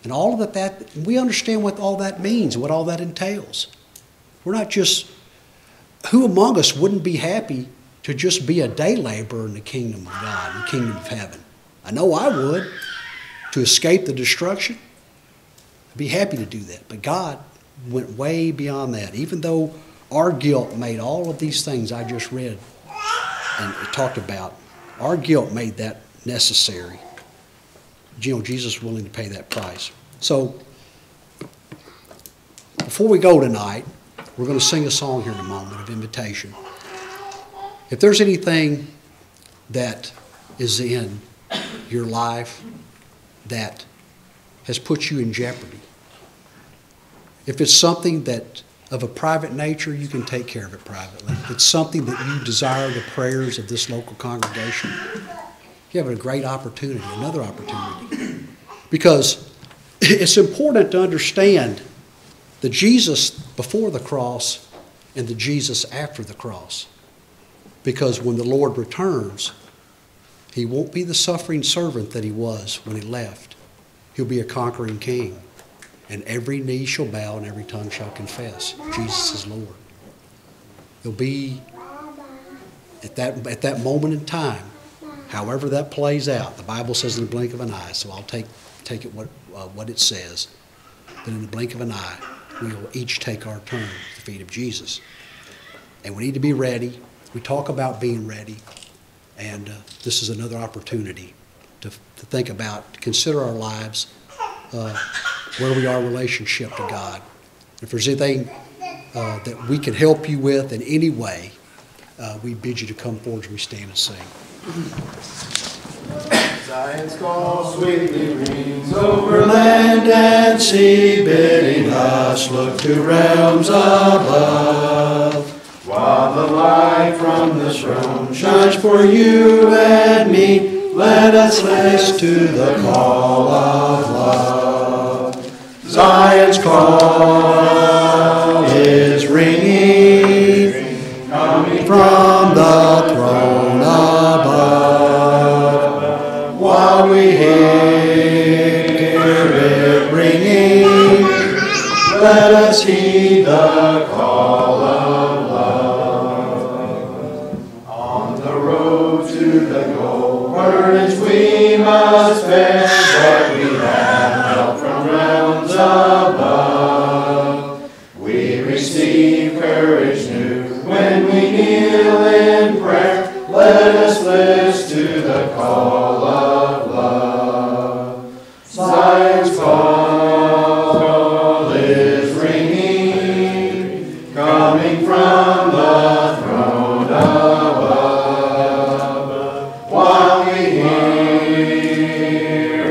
And all of that, we understand what all that means, what all that entails. We're not just, who among us wouldn't be happy to just be a day laborer in the kingdom of God, in the kingdom of heaven? I know I would. To escape the destruction, I'd be happy to do that. But God went way beyond that. Even though our guilt made all of these things I just read and talked about, our guilt made that necessary. Jesus was willing to pay that price. So, before we go tonight, we're going to sing a song here in a moment of invitation. If there's anything that is in your life that has put you in jeopardy, if it's something that of a private nature, you can take care of it privately. If it's something that you desire the prayers of this local congregation, you have a great opportunity, another opportunity. Because it's important to understand the Jesus before the cross and the Jesus after the cross. Because when the Lord returns, he won't be the suffering servant that he was when he left. He'll be a conquering king. And every knee shall bow and every tongue shall confess Jesus is Lord. There'll be, at that moment in time, However that plays out, the Bible says in the blink of an eye, so I'll take it what it says. But in the blink of an eye, we will each take our turn at the feet of Jesus. And we need to be ready. We talk about being ready. And this is another opportunity to think about, to consider our lives, where we are in relationship to God. If there's anything that we can help you with in any way, we bid you to come forward as we stand and sing. Zion's call sweetly rings Over land and sea, bidding us look to realms above. While the light from the throne shines for you and me, let us listen to the call of love. Zion's call is ringing, coming from the throne above. While we hear it ringing, let us heed the call of love. On the road to the goal, burdens we must bear, but we have help from realms above. We receive courage new when we kneel in prayer. Let us listen to the call of love. Zion's call is ringing, coming from the throne above. While we hear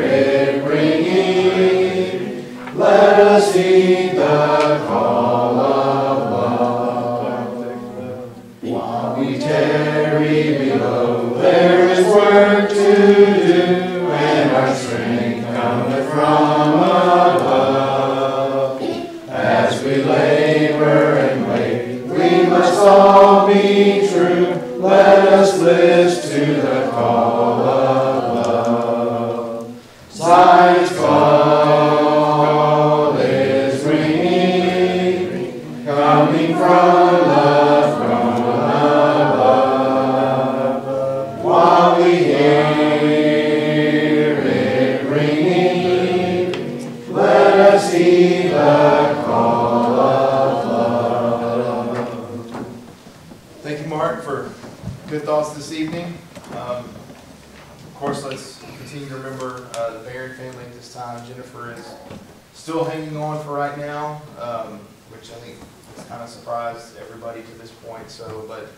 it ringing, let us heed the call of love. While we tarry below, there is work to do, and our strength cometh from above. As we labor and wait, we must all be true. Let us listen to the call of love. Zion's call is ringing, coming from the throne above. While we hear it ringing, let us heed the call of love. Thank you, Mark, for good thoughts this evening. Of course, let's continue to remember the Barron family at this time. Jennifer is still hanging on for right now, which I think has kind of surprised everybody to this point. So, but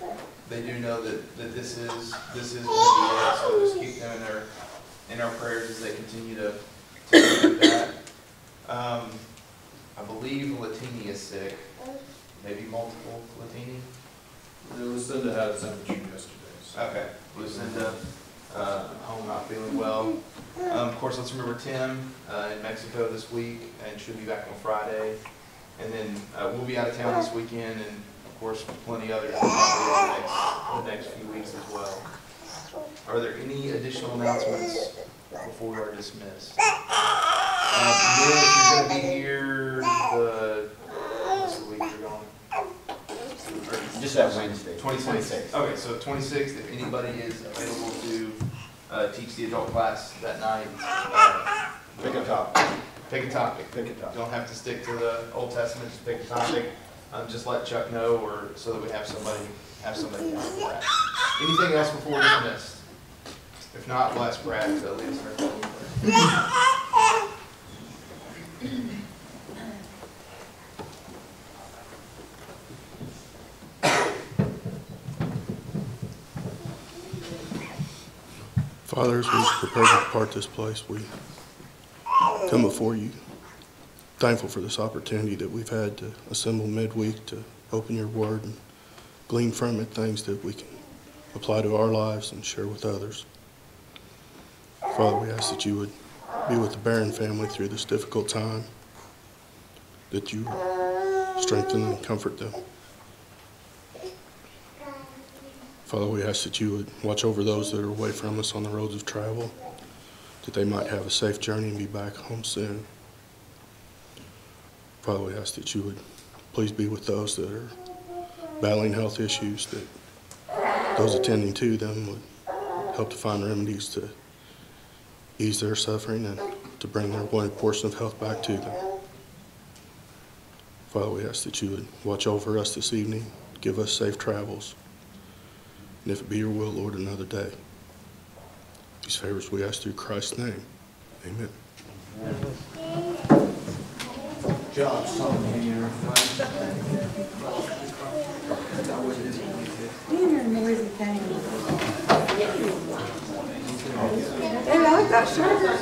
they do know that this is going to be it. So just keep them in our prayers as they continue to do that. I believe Latini is sick. Maybe multiple Latini. Lucinda had a temperature yesterday. So. Okay, Lucinda, home not feeling well. Of course, let's remember Tim in Mexico this week, and should be back on Friday. And then we'll be out of town this weekend, and of course, plenty others the next few weeks as well. Are there any additional announcements before we are dismissed? If you're going to be here what's the week you're going? Just that Wednesday. 26th. Okay, so 26th, if anybody is available to teach the adult class that night, Pick a topic. pick a topic. Pick a topic. Don't have to stick to the Old Testament, just pick a topic. Just let Chuck know, or so that we have somebody down for that. Anything else before we're dismissed? If not, we'll ask Brad to lead us in our closing prayer. Father, as we prepare to depart this place, we come before you, thankful for this opportunity that we've had to assemble midweek to open your word and glean from it things that we can apply to our lives and share with others. Father, we ask that you would be with the Barron family through this difficult time, that you would strengthen and comfort them. Father, we ask that you would watch over those that are away from us on the roads of travel, that they might have a safe journey and be back home soon. Father, we ask that you would please be with those that are battling health issues, that those attending to them would help to find remedies to ease their suffering and to bring their wanted portion of health back to them. Father, we ask that you would watch over us this evening, give us safe travels, and if it be your will, Lord, another day. These favors we ask through Christ's name. Amen. John, something here. Hey, I like that shirt.